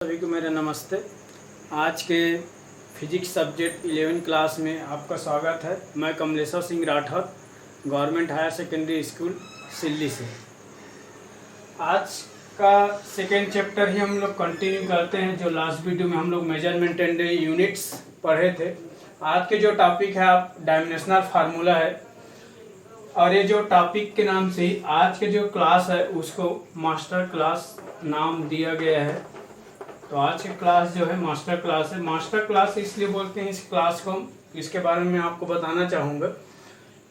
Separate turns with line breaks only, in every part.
सभी को मेरा नमस्ते। आज के फिजिक्स सब्जेक्ट 11 क्लास में आपका स्वागत है। मैं Kamleshwar Singh Rathore, government higher secondary school Silli से। आज का सेकेंड चैप्टर ही हम लोग कंटिन्यू करते हैं, जो लास्ट वीडियो में हम लोग मेजरमेंट एंड यूनिट्स पढ़े थे। आज के जो टॉपिक है आप डायमेंशनल फार्मूला है, और ये जो टॉपिक के नाम से ही आज के जो क्लास है उसको मास्टर क्लास नाम दिया गया है। तो आज की क्लास जो है मास्टर क्लास है। मास्टर क्लास इसलिए बोलते हैं इस क्लास को, इसके बारे में आपको बताना चाहूँगा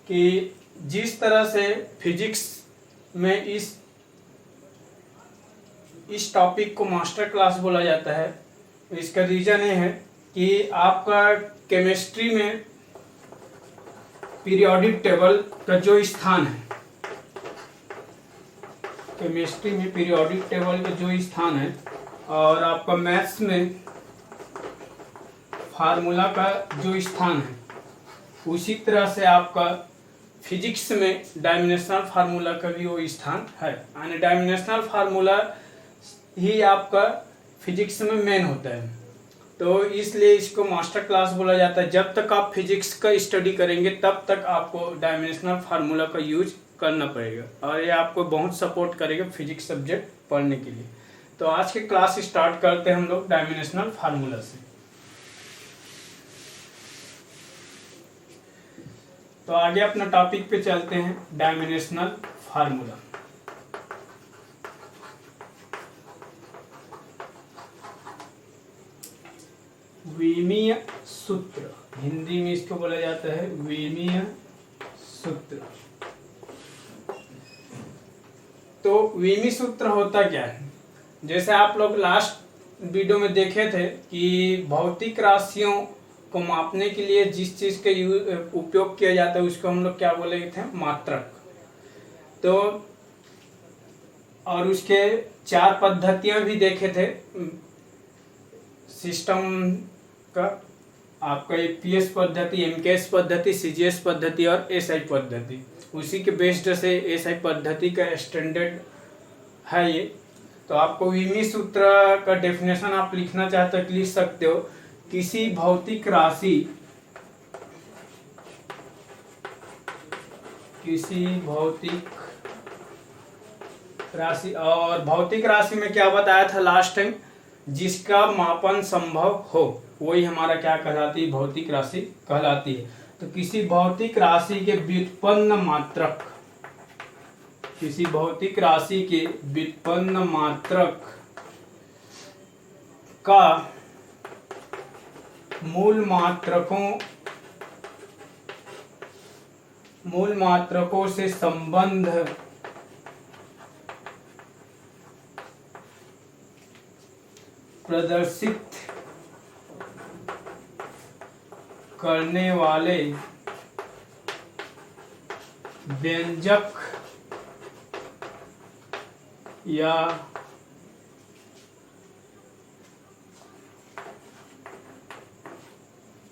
कि जिस तरह से फिजिक्स में इस टॉपिक को मास्टर क्लास बोला जाता है, इसका रीज़न ये है कि आपका केमिस्ट्री में पीरियोडिक टेबल का जो स्थान है, केमिस्ट्री में पीरियोडिक टेबल का जो स्थान है, और आपका मैथ्स में फार्मूला का जो स्थान है, उसी तरह से आपका फिजिक्स में डायमेंशनल फार्मूला का भी वो स्थान है। यानी डायमेंशनल फार्मूला ही आपका फिजिक्स में मेन होता है, तो इसलिए इसको मास्टर क्लास बोला जाता है। जब तक आप फिजिक्स का स्टडी करेंगे तब तक आपको डायमेंशनल फार्मूला का यूज करना पड़ेगा, और ये आपको बहुत सपोर्ट करेगा फिजिक्स सब्जेक्ट पढ़ने के लिए। तो आज की क्लास स्टार्ट करते हैं हम लोग डायमेंशनल फार्मूला से। तो आगे अपना टॉपिक पे चलते हैं, डायमेंशनल फार्मूला। विमीय सूत्र, हिंदी में इसको बोला जाता है विमीय सूत्र। तो विमीय सूत्र होता क्या है? जैसे आप लोग लास्ट वीडियो में देखे थे कि भौतिक राशियों को मापने के लिए जिस चीज़ का उपयोग किया जाता है उसको हम लोग क्या बोले थे? मात्रक। तो और उसके 4 पद्धतियां भी देखे थे सिस्टम का, आपका पीएस पद्धति, एमकेएस पद्धति, सीजीएस पद्धति और एसआई पद्धति। उसी के बेस्ड से एसआई पद्धति का स्टैंडर्ड है ये। तो आपको विमीय सूत्र का डेफिनेशन आप लिखना चाहते हो लिख सकते हो। किसी भौतिक राशि, और भौतिक राशि में क्या बताया था लास्ट टाइम? जिसका मापन संभव हो वही हमारा क्या कहलाती है? भौतिक राशि कहलाती है। तो किसी भौतिक राशि के व्युत्पन्न मात्रक, किसी भौतिक राशि के व्युत्पन्न मात्रक का मूल मात्रकों से संबंध प्रदर्शित करने वाले व्यंजक या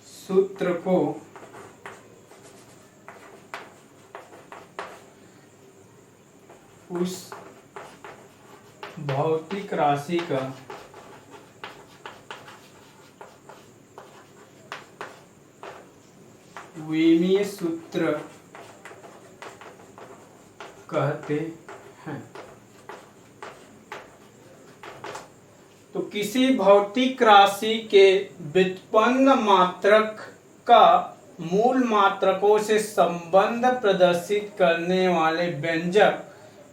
सूत्र को उस भौतिक राशि का विमीय सूत्र कहते हैं। तो किसी भौतिक राशि के व्युत्पन्न मात्रक का मूल मात्रकों से संबंध प्रदर्शित करने वाले व्यंजक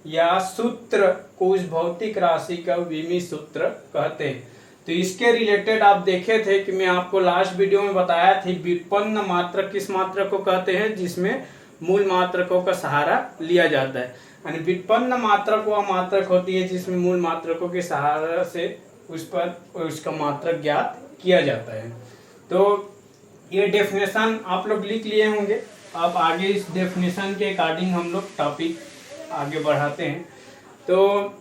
या सूत्र को उस भौतिक राशि का विमीय सूत्र कहते हैं। तो इसके रिलेटेड आप देखे थे कि मैं आपको लास्ट वीडियो में बताया थी व्युत्पन्न मात्रक किस मात्रक को कहते हैं? जिसमें मूल मात्रकों का सहारा लिया जाता है। यानी व्युत्पन्न मात्रक वह मात्रक होती है जिसमें मूल मात्रकों के सहारा से उस पर उसका मात्रक ज्ञात किया जाता है। तो ये डेफिनेशन आप लोग लिख लिए होंगे। अब आगे इस डेफिनेशन के अकॉर्डिंग हम लोग टॉपिक आगे बढ़ाते हैं। तो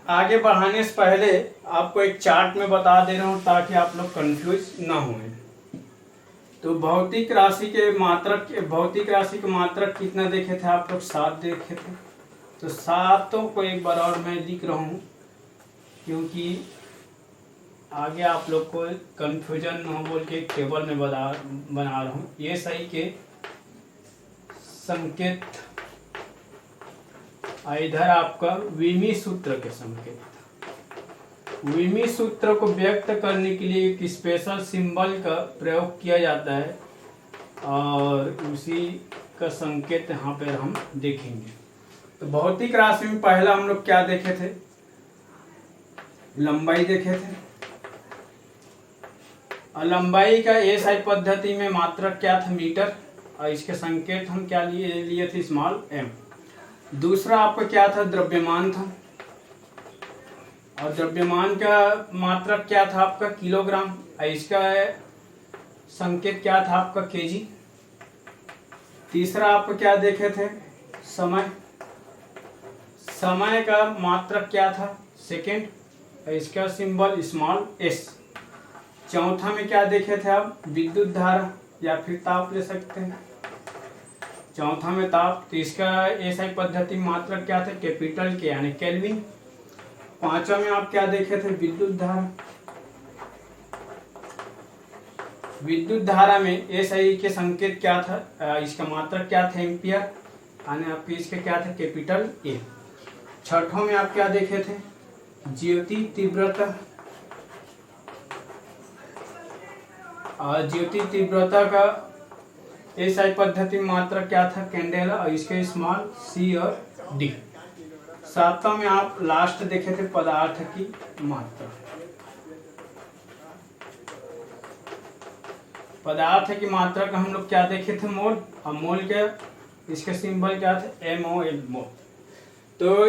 आगे बढ़ाने से पहले आपको एक चार्ट में बता दे रहा हूँ ताकि आप लोग कंफ्यूज ना हों। तो भौतिक राशि के मात्रक कितना देखे थे आप लोग? 7 देखे थे। तो सातों को एक बार और मैं लिख रहा हूँ क्योंकि आगे आप लोग को कंफ्यूजन न हो बोल के टेबल में बना रहा हूँ। ये सही के संकेत, इधर आपका विमी सूत्र के संकेत। विमी सूत्र को व्यक्त करने के लिए एक स्पेशल सिंबल का प्रयोग किया जाता है और उसी का संकेत यहाँ पर हम देखेंगे। तो भौतिक राशि में पहला हम लोग क्या देखे थे? लंबाई देखे थे। और लंबाई का एसआई पद्धति में मात्रक क्या था? मीटर। और इसके संकेत हम क्या लिए थे? Small M. दूसरा आपका क्या था? द्रव्यमान था। और द्रव्यमान का मात्रक क्या था आपका? किलोग्राम। और इसका संकेत क्या था आपका? केजी। तीसरा आपको क्या देखे थे? समय। समय का मात्रक क्या था? सेकेंड। इसका सिंबल स्मॉल एस। चौथा में क्या देखे थे आप? विद्युत धारा या फिर ताप ले सकते हैं। चौथा में ताप। तो इसका एसआई पद्धति मात्रक क्या था? कैपिटल के यानी केल्विन। पांचवा में आप क्या देखे थे? विद्युत धारा। विद्युत धारा में एसआई के संकेत क्या था? इसका मात्रक क्या था? एम्पियर। यानी आपके इसके क्या थे? Capital A. छठों में आप क्या देखे थे? ज्योति तीव्रता। और ज्योति तीव्रता का एसआई पद्धति मात्रक क्या था? कैंडेला। और इसके स्मॉल सी और डी। सातवां में आप लास्ट देखे थे पदार्थ की मात्रा। पदार्थ की मात्रा का हम लोग क्या देखे थे? मोल। और मोल के इसके सिंबल क्या थे? MOL, मोल। तो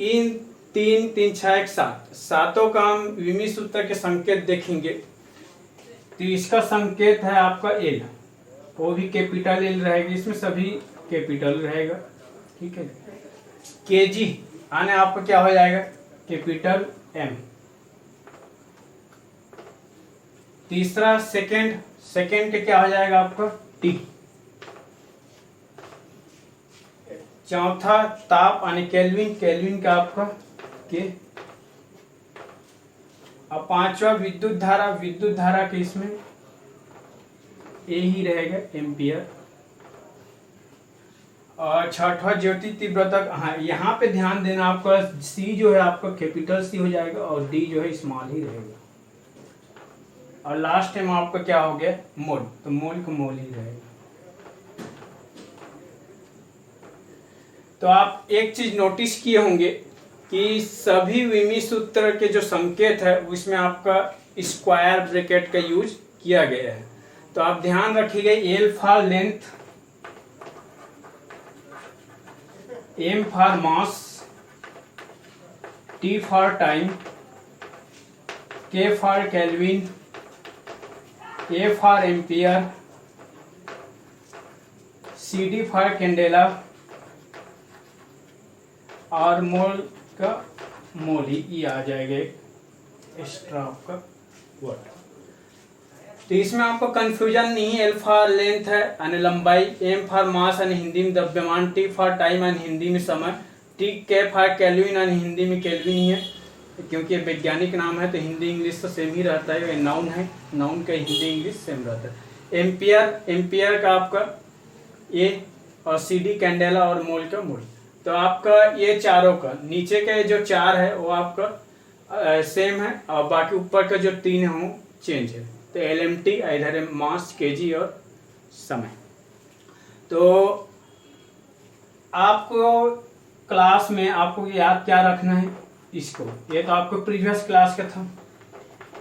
इन 3, 3, 6, 1, 7 सातों का हम विमी सूत्र के संकेत देखेंगे। तो इसका संकेत है आपका एल, वो भी कैपिटल एल रहेगा, इसमें सभी कैपिटल रहेगा। ठीक है। केजी आने आपका क्या हो जाएगा? Capital M. तीसरा सेकेंड, सेकेंड के क्या हो जाएगा आपका? टी। चौथा ताप यानी केल्विन, केल्विन का आपका के। अब पांचवा विद्युत धारा, विद्युत धारा के इसमें ए ही रहेगा, एम्पियर। और छठवा ज्योति तीव्रता। हाँ, यहाँ पे ध्यान देना आपका सी जो है आपका कैपिटल सी हो जाएगा और डी जो है स्मॉल ही रहेगा। और लास्ट टाइम आपका क्या हो गया? मोल। तो मोल का मोल ही रहेगा। तो आप एक चीज नोटिस किए होंगे कि सभी विमी सूत्र के जो संकेत है उसमें आपका स्क्वायर ब्रैकेट का यूज किया गया है। तो आप ध्यान रखिएगा, L for length, M for mass, T for time, K for kelvin, A for ampere, C D for candela और मोल का मोल ही आ जाएगा एक्स्ट्रा आपका वर्ड। तो इसमें आपको कंफ्यूजन नहीं है। एल फॉर लेंथ है यानी लंबाई, एम फॉर मास यानी हिंदी में द्रव्यमान, टी फॉर टाइम यानी हिंदी में समय, टी के फॉर केल्विन यानी हिंदी में केल्विन ही है, क्योंकि वैज्ञानिक नाम है तो हिंदी इंग्लिश तो सेम ही रहता है। ये नाउन है, नाउन का हिंदी इंग्लिश सेम रहता है। एम्पियर, एम्पियर का आपका ए और सी डी कैंडेला और मोल का मोल। तो आपका ये चारों का नीचे के जो 4 है वो आपका सेम है और बाकी ऊपर का जो 3 है वो चेंज है। तो LMT इधर है मास, केजी और समय। तो आपको क्लास में आपको याद क्या रखना है इसको, ये तो आपको प्रीवियस क्लास का था,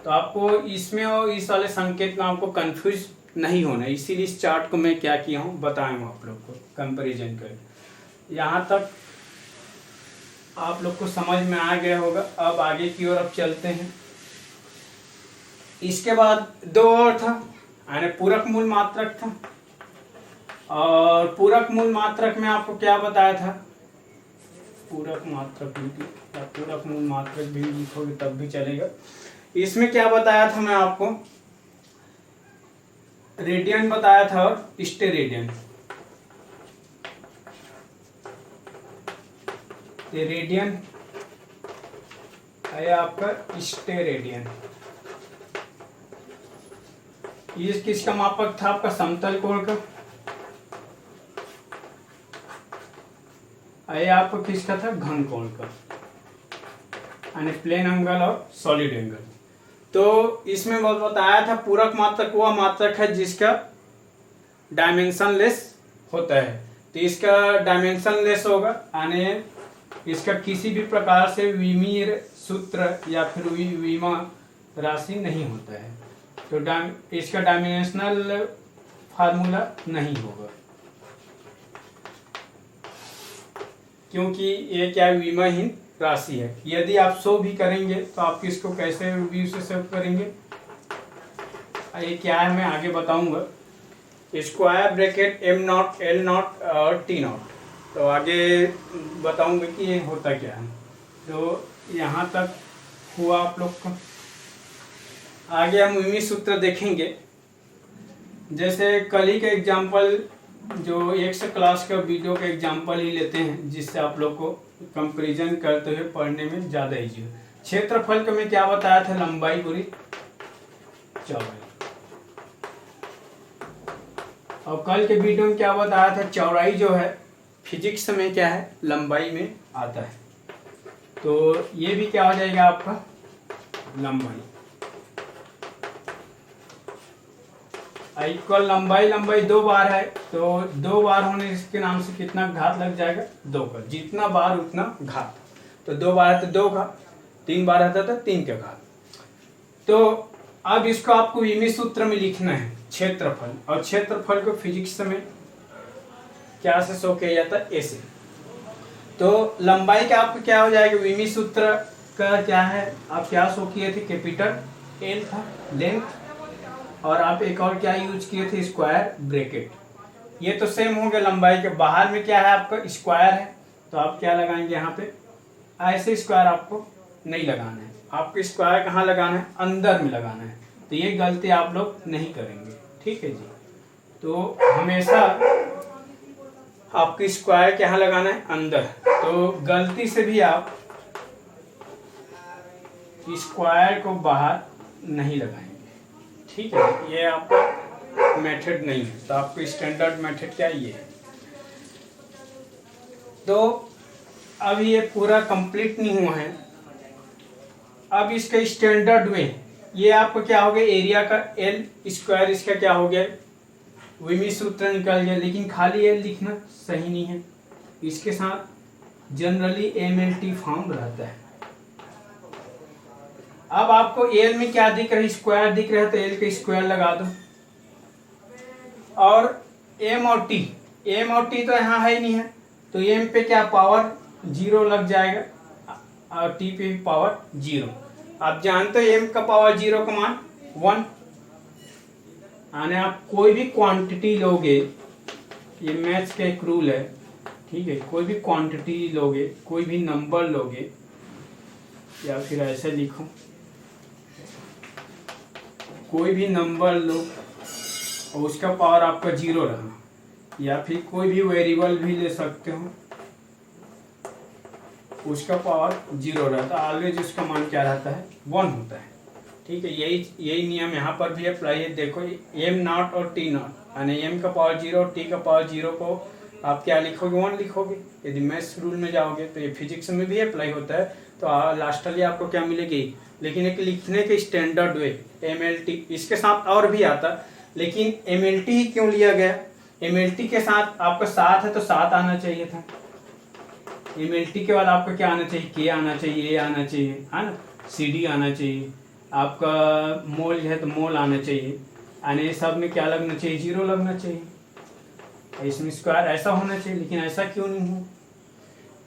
तो आपको इसमें और इस वाले संकेत में आपको कंफ्यूज नहीं होना, इसीलिए इस चार्ट को मैं क्या किया हूँ बताया हूँ आप लोग को कंपैरिजन कर। यहाँ तक आप लोग को समझ में आ गया होगा। अब आगे की ओर अब चलते हैं। इसके बाद 2 और था, यानी पूरक मूल मात्रक था। और पूरक मूल मात्रक में आपको क्या बताया था? पूरक मात्रक या पूरक मूल मात्रक भी लिखोगे तब भी चलेगा। इसमें क्या बताया था मैं आपको? रेडियन बताया था और स्टेरेडियन। रेडियन है आपका स्टेरेडियन। ये किसका मापक था? आपका समतल कोण का। ये आपका किसका था? घन कोण का, यानी प्लेन एंगल और सॉलिड एंगल। तो इसमें बताया था पूरक मात्रक वह मात्रक है जिसका डायमेंशन लेस होता है। तो इसका डायमेंशन लेस होगा, यानी इसका किसी भी प्रकार से विमीय सूत्र या फिर विमा राशि नहीं होता है। तो इसका डायमेंशनल फार्मूला नहीं होगा, क्योंकि ये क्या विमाहीन राशि है। यदि आप शो भी करेंगे तो आप इसको कैसे व्यू से शो करेंगे, ये क्या है मैं आगे बताऊंगा। स्क्वायर ब्रैकेट m0 l0 और t0, तो आगे बताऊंगा कि ये होता क्या है। तो यहाँ तक हुआ आप लोग का। आगे हम विमीय सूत्र देखेंगे। जैसे कल ही का एग्जाम्पल, जो एक क्लास का वीडियो का एग्जाम्पल ही लेते हैं, जिससे आप लोग को कंपैरिजन करते हुए पढ़ने में ज़्यादा इजी हो। क्षेत्रफल का मैं क्या बताया था? लंबाई गुणी चौड़ाई। और कल के वीडियो में क्या बताया था? चौड़ाई जो है फिजिक्स में क्या है? लंबाई में आता है। तो ये भी क्या हो जाएगा आपका? लंबाई। इक्वल लंबाई, लंबाई 2 बार है, तो 2 बार होने के नाम से कितना घात लग जाएगा? 2 का। जितना बार उतना घात। तो 2 बार है तो 2 का, 3 बार आता तो 3 का घात। तो अब इसको आपको विमीय सूत्र में लिखना है, क्षेत्रफल। और क्षेत्रफल को फिजिक्स में क्या से शो किया जाता है? ऐसे। तो लंबाई का आपको क्या हो जाएगा? विमीय सूत्र का क्या है? आप क्या शो किए थे? कैपिटल एल था लेंथ, और आप एक और क्या यूज किए थे? Square bracket. ये तो सेम हो गया लंबाई के। बाहर में क्या है आपका? स्क्वायर है, तो आप क्या लगाएंगे यहाँ पे? ऐसे स्क्वायर आपको नहीं लगाना है। आपको स्क्वायर कहाँ लगाना है? अंदर में लगाना है। तो ये गलती आप लोग नहीं करेंगे, ठीक है जी। तो हमेशा आपको स्क्वायर कहाँ लगाना है? अंदर। तो गलती से भी आप स्क्वायर को बाहर नहीं लगाएंगे, ठीक है। ये आपका मेथड नहीं है, तो आपको स्टैंडर्ड मेथड क्या ये है। तो अब ये पूरा कंप्लीट नहीं हुआ है। अब इसका स्टैंडर्ड वे, ये आपको क्या हो गया? एरिया का एल स्क्वायर, इसका क्या हो गया? विमीय सूत्र निकल गया। लेकिन खाली एल लिखना सही नहीं है, इसके साथ जनरली MLT फॉर्म रहता है। अब आपको एल में क्या दिख रहा है? स्क्वायर दिख रहा है, तो एल का स्क्वायर लगा दो। और एम और टी तो यहाँ है ही नहीं है, तो एम पे क्या पावर 0 लग जाएगा, और टी पे भी पावर 0। आप जानते हो एम का पावर 0 का मान 1। यानी आप कोई भी क्वांटिटी लोगे, ये मैथ्स का एक रूल है, ठीक है। कोई भी क्वांटिटी लोगे, कोई भी नंबर लोगे, या फिर ऐसे लिखो, कोई भी नंबर लो और उसका पावर आपका 0 रहा, या फिर कोई भी वेरिएबल भी ले सकते हो, उसका पावर 0 रहता है, ऑलवेज उसका मान क्या रहता है? 1 होता है, ठीक है। यही नियम यहाँ पर भी अप्लाई है। देखो m0 और t0, यानी m का पावर 0 और t का पावर 0 को आप क्या लिखोगे? 1 लिखोगे। यदि मैथ्स रूल में जाओगे तो ये फिजिक्स में भी अप्लाई होता है। तो लास्टली आपको क्या मिलेगी? लेकिन एक लिखने के स्टैंडर्ड वे MLT, इसके साथ और भी आता, लेकिन MLT ही क्यों लिया गया? MLT के साथ आपका 7 है तो 7 आना चाहिए था। MLT के बाद आपका क्या आना चाहिए? K आना चाहिए, A आना चाहिए, है ना, CD आना चाहिए, आपका मोल है तो मोल आना चाहिए, यानी सब में क्या लगना चाहिए? 0 लगना चाहिए। इसमें स्क्वायर ऐसा होना चाहिए, लेकिन ऐसा क्यों नहीं है?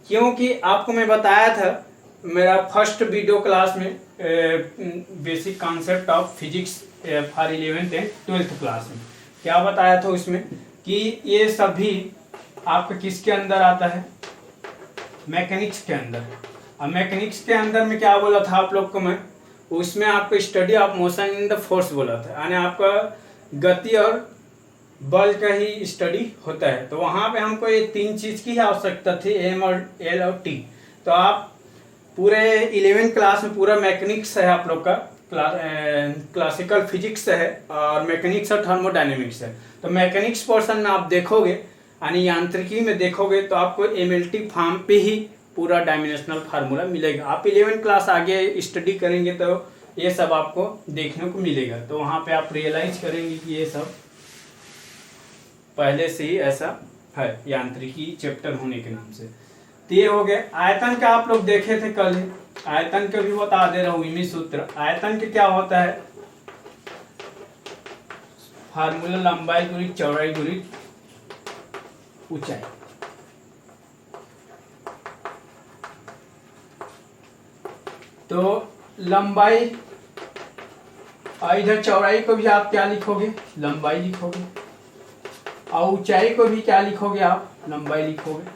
क्योंकि आपको मैं बताया था मेरा फर्स्ट वीडियो क्लास में, basic concept of physics for 11th and 12th class में, क्या बताया था उसमें कि ये सभी आपका किसके अंदर आता है? मैकेनिक्स के अंदर। अब मैकेनिक्स के अंदर में क्या बोला था आप लोग को मैं? उसमें आपको study of motion in the force बोला था, यानी आपका गति और बल का ही स्टडी होता है। तो वहाँ पे हमको ये 3 चीज़ की आवश्यकता थी, M और L और T। तो आप पूरे 11th क्लास में पूरा मैकेनिक्स है आप लोग का, क्लासिकल फिजिक्स है और मैकेनिक्स और थर्मोडायनेमिक्स है। तो मैकेनिक्स पोर्शन में आप देखोगे यानी यांत्रिकी में देखोगे तो आपको एमएलटी फॉर्म पे ही पूरा डायमेंशनल फार्मूला मिलेगा। आप 11th क्लास आगे स्टडी करेंगे तो ये सब आपको देखने को मिलेगा, तो वहाँ पे आप रियलाइज करेंगे कि ये सब पहले से ही ऐसा है यांत्रिकी चैप्टर होने के नाम से। तो ये हो गया। आयतन का आप लोग देखे थे कल ही, आयतन का भी बता दे रहा हूँ इमी सूत्र। आयतन के क्या होता है, फार्मूला लंबाई गुणित चौड़ाई गुणित ऊंचाई। तो लंबाई इधर चौड़ाई को भी आप क्या लिखोगे, लंबाई लिखोगे, और ऊंचाई को भी क्या लिखोगे आप, लंबाई लिखोगे।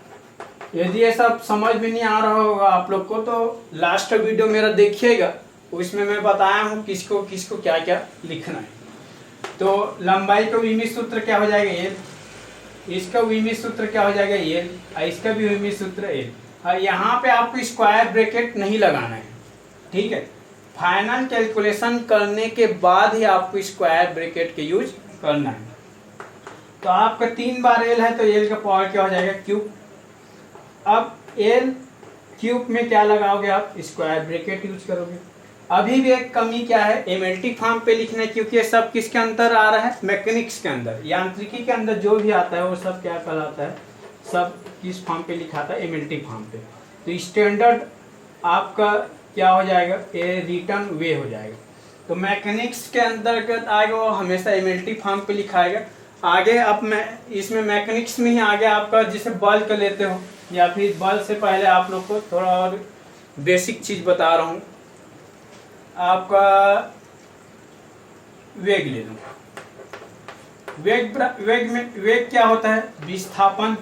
यदि ये सब समझ में नहीं आ रहा होगा आप लोग को तो लास्ट वीडियो मेरा देखिएगा, उसमें मैं बताया हूँ किसको किसको क्या क्या लिखना है। तो लंबाई का विमी सूत्र क्या हो जाएगा एल, इसका विमी सूत्र क्या हो जाएगा एल, इसका भी विमी सूत्र एल। यहाँ पे आपको स्क्वायर ब्रैकेट नहीं लगाना है, ठीक है। फाइनल कैलकुलेशन करने के बाद ही आपको स्क्वायर ब्रैकेट के यूज करना है। तो आपका 3 बार एल है तो एल का पावर क्या हो जाएगा क्यूब। अब एल क्यूब में क्या लगाओगे आप, स्क्वायर ब्रैकेट यूज करोगे। अभी भी एक कमी क्या है, एमएलटी फॉर्म पे लिखना है, क्योंकि ये सब किसके अंदर आ रहा है, मैकेनिक्स के अंदर। यांत्रिकी के अंदर जो भी आता है वो सब क्या कहलाता है, सब किस फॉर्म पे लिखा था, एमएलटी फॉर्म पे। तो स्टैंडर्ड आपका क्या हो जाएगा, ए रिटर्न वे हो जाएगा। तो मैकेनिक्स के अंतर्गत आएगा वो हमेशा एमएलटी फॉर्म पे लिखाएगा। आगे अब मैं इसमें मैकेनिक्स में ही आगे आपका जिसे बल्क लेते हो, या फिर बल्क से पहले आप लोग को थोड़ा और बेसिक चीज बता रहा हूँ। आपका वेग ले लो, वेग में वेग क्या होता है, विस्थापन,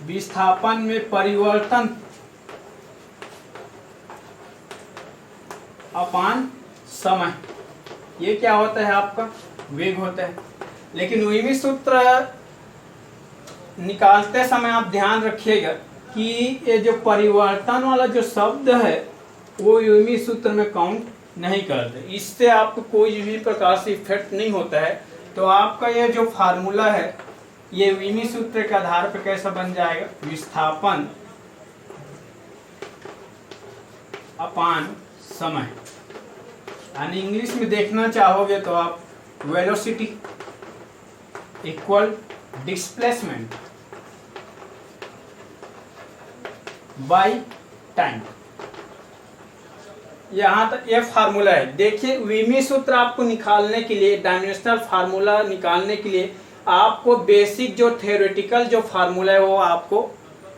विस्थापन में परिवर्तन अपान समय, ये क्या होता है आपका वेग होता है। लेकिन विमी सूत्र निकालते समय आप ध्यान रखिएगा कि ये जो परिवर्तन वाला जो शब्द है वो विमी सूत्र में काउंट नहीं करते, इससे आपको कोई भी प्रकार से इफेक्ट नहीं होता है। तो आपका ये जो फार्मूला है ये विमी सूत्र के आधार पर कैसा बन जाएगा, विस्थापन अपान समय। यानी इंग्लिश में देखना चाहोगे तो आप velocity equal displacement by time. यहाँ तक ये फार्मूला है। देखिए विमी सूत्र आपको निकालने के लिए, डायमेंशनल फार्मूला निकालने के लिए आपको बेसिक जो थ्योरेटिकल जो फार्मूला है वो आपको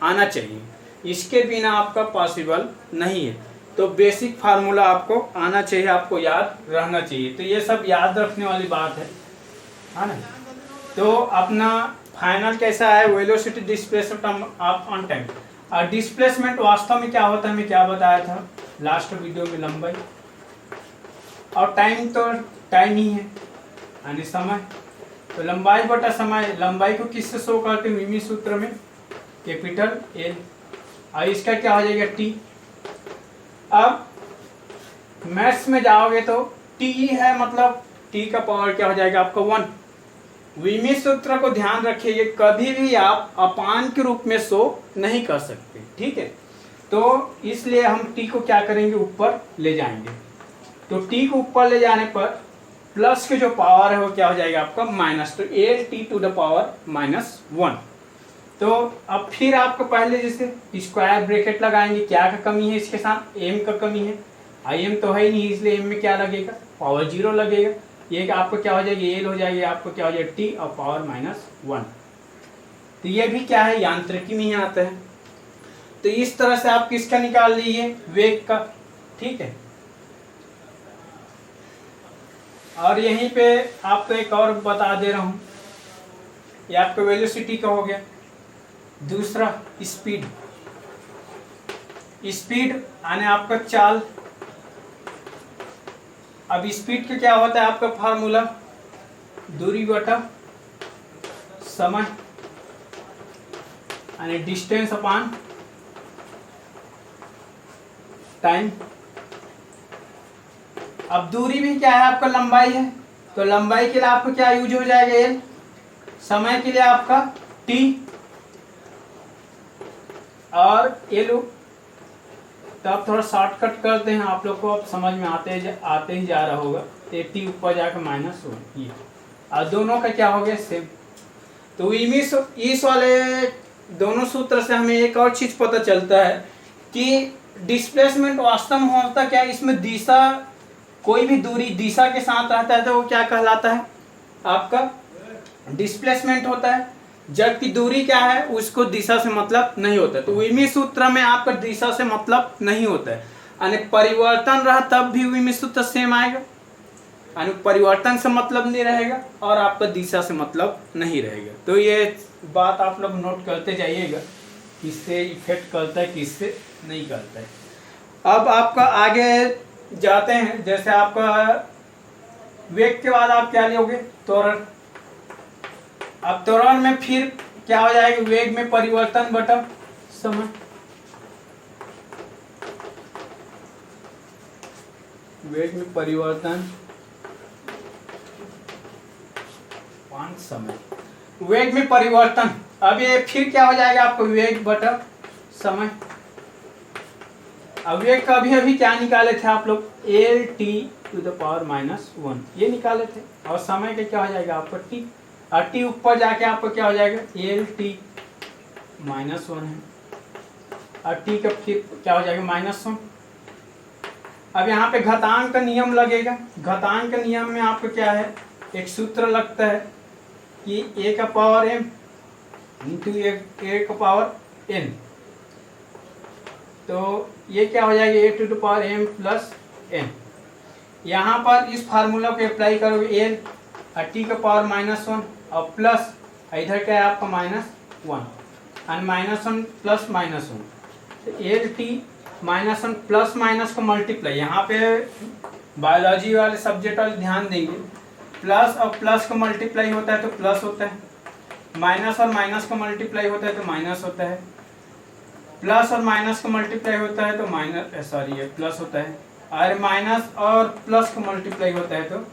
आना चाहिए, इसके बिना आपका पॉसिबल नहीं है। तो बेसिक फार्मूला आपको आना चाहिए, आपको याद रहना चाहिए। तो ये सब याद रखने वाली बात है ना। तो अपना फाइनल कैसा है, velocity displacement of on time. और डिस्प्लेसमेंट वास्तव में क्या होता है, मैं क्या बताया था लास्ट वीडियो में, लंबाई, और टाइम तो टाइम ही है यानी समय। तो लंबाई बटा समय, लंबाई को किससे शो करते हैं, विमी सूत्र में कैपिटल एल, और इसका क्या हो जाएगा टी। अब मैथ्स में जाओगे तो टी है, मतलब टी का पावर क्या हो जाएगा आपका 1। विमी सूत्र को ध्यान रखिए, कभी भी आप अपान के रूप में शो नहीं कर सकते, ठीक है। तो इसलिए हम टी को क्या करेंगे, ऊपर ले जाएंगे। तो टी को ऊपर ले जाने पर प्लस के जो पावर है वो क्या हो जाएगा आपका माइनस, तो L T to the power -1। तो अब फिर आपको पहले जैसे स्क्वायर ब्रैकेट लगाएंगे, क्या का कमी है इसके साथ, एम का कमी है, आई एम तो है ही नहीं, इसलिए एम में क्या लगेगा, पावर 0 लगेगा। ये आपको क्या हो जाएगी, एल हो जाएगी, आपको क्या हो जाएगा टी और पावर -1। तो ये भी क्या है, यांत्रिकी में ही आता है। तो इस तरह से आप किसका निकाल लीजिए, वेग का, ठीक है। और यहीं पे आपको एक और बता दे रहा हूं, ये आपका वेलोसिटी का हो गया। दूसरा स्पीड, स्पीड यानी आपका चाल। अब स्पीड का क्या होता है आपका फार्मूला, दूरी बटा समय यानी डिस्टेंस अपान टाइम। अब दूरी भी क्या है आपका, लंबाई है, तो लंबाई के लिए आपको क्या यूज हो जाएगा, एल। समय के लिए आपका टी और एल। तो आप थोड़ा शॉर्टकट करते हैं, आप लोग को अब समझ में आते ही जा रहा होगा। टी ऊपर जाकर -1 ये, और दोनों का क्या हो गया, सेम। तो इस वाले दोनों सूत्र से हमें एक और चीज पता चलता है कि डिस्प्लेसमेंट वास्तव में होता क्या है, इसमें दिशा, कोई भी दूरी दिशा के साथ रहता है तो वो क्या कहलाता है, आपका डिस्प्लेसमेंट होता है। जबकि दूरी क्या है, उसको दिशा से मतलब नहीं होता है। तो विमी सूत्र में आपका दिशा से मतलब नहीं होता है, यानी परिवर्तन रहा तब भी विमी सूत्र सेम आएगा, यानी परिवर्तन से मतलब नहीं रहेगा और आपका दिशा से मतलब नहीं रहेगा। तो ये बात आप लोग नोट करते जाइएगा, किससे इफेक्ट करता है, किससे नहीं करता है। अब आपका आगे जाते हैं, जैसे आपका वेग के बाद आप क्या लोगे, त्वरण। अब त्वरण में फिर क्या हो जाएगा, वेग में परिवर्तन बटा समय। वेग में परिवर्तन समय, वेग में परिवर्तन। अब ये फिर क्या हो जाएगा आपको, वेग बटा समय। अब वेग का अभी क्या निकाले थे आप लोग, L(t⁻⁻1) ये निकाले थे, और समय का क्या हो जाएगा आपका t, और t ऊपर जाके आपको क्या हो जाएगा, L(t⁻1) है, और t का फिर क्या हो जाएगा, -1। अब यहाँ पे घातांक का नियम लगेगा। घातांक के नियम में आपको क्या है, एक सूत्र लगता है कि a का पावर m इंटू a का पावर n। तो ये क्या हो जाएगा, a⁻m+n। यहाँ पर इस फार्मूला को अप्लाई करोगे, l और t का पावर -1 और प्लस इधर क्या है आपका -1 और -1 प्लस -1, तो L(t⁻1) प्लस माइनस को मल्टीप्लाई। यहाँ पे बायोलॉजी वाले सब्जेक्ट वाले ध्यान देंगे, प्लस और प्लस को मल्टीप्लाई होता है तो प्लस होता है, माइनस और माइनस को मल्टीप्लाई होता है तो माइनस होता है, प्लस और माइनस को मल्टीप्लाई होता है तो प्लस होता है, और माइनस और प्लस को मल्टीप्लाई होता है तो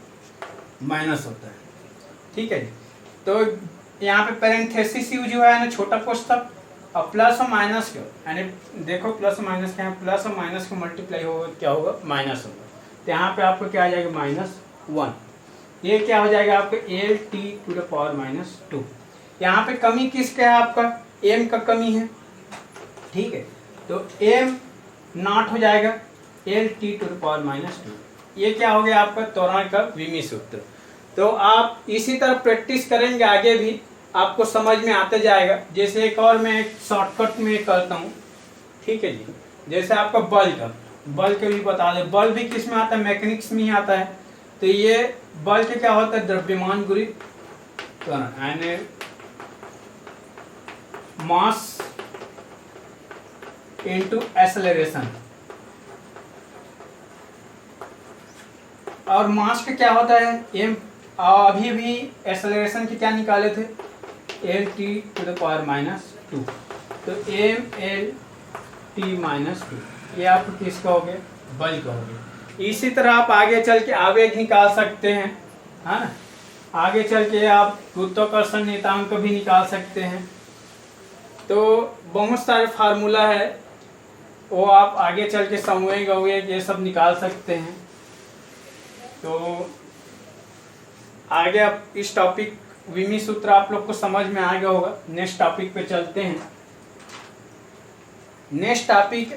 माइनस होता है। ठीक है जी। तो यहाँ पे पैरेंथेसिस यूज हुआ है ना, छोटा कोष्ठक, और प्लस और माइनस को, यानी देखो प्लस और माइनस क्या है, प्लस और माइनस को मल्टीप्लाई होगा क्या होगा, माइनस होगा। तो यहाँ पे आपको क्या आ जाएगा, -1। ये क्या हो जाएगा आपका L(t⁻²). यहाँ पे कमी किसका है, आपका m का कमी है। ठीक है, तो m नॉट हो जाएगा L(t⁻²). ये क्या हो गया आपका त्वरण का विमी सूत्र। तो आप इसी तरह प्रैक्टिस करेंगे, आगे भी आपको समझ में आते जाएगा। जैसे एक और मैं एक शॉर्टकट में करता हूँ, ठीक है जी। जैसे आपका बल का भी बता दें, बल भी किस में आता है, मैकेनिक्स में ही आता है। तो ये बल के क्या होता है, द्रव्यमान गुणित त्वरण, यानी मास इनटू एक्सेलरेशन। और मास का क्या होता है, m। अभी भी एक्सेलरेशन के क्या निकाले थे, L(t⁻²). तो m(L)t⁻², ये आप किस कहोगे, बल कहोगे। इसी तरह आप आगे चल के आवेग निकाल सकते हैं, है ना। आगे चल के आप गुरुत्वाकर्षण नियतांक भी निकाल सकते हैं। तो बहुत सारे फार्मूला है, वो आप आगे चल के संवेग अवेग ये सब निकाल सकते हैं। तो आगे आप इस टॉपिक विमी सूत्र आप लोग को समझ में आ गया होगा। नेक्स्ट टॉपिक पे चलते हैं। Next topic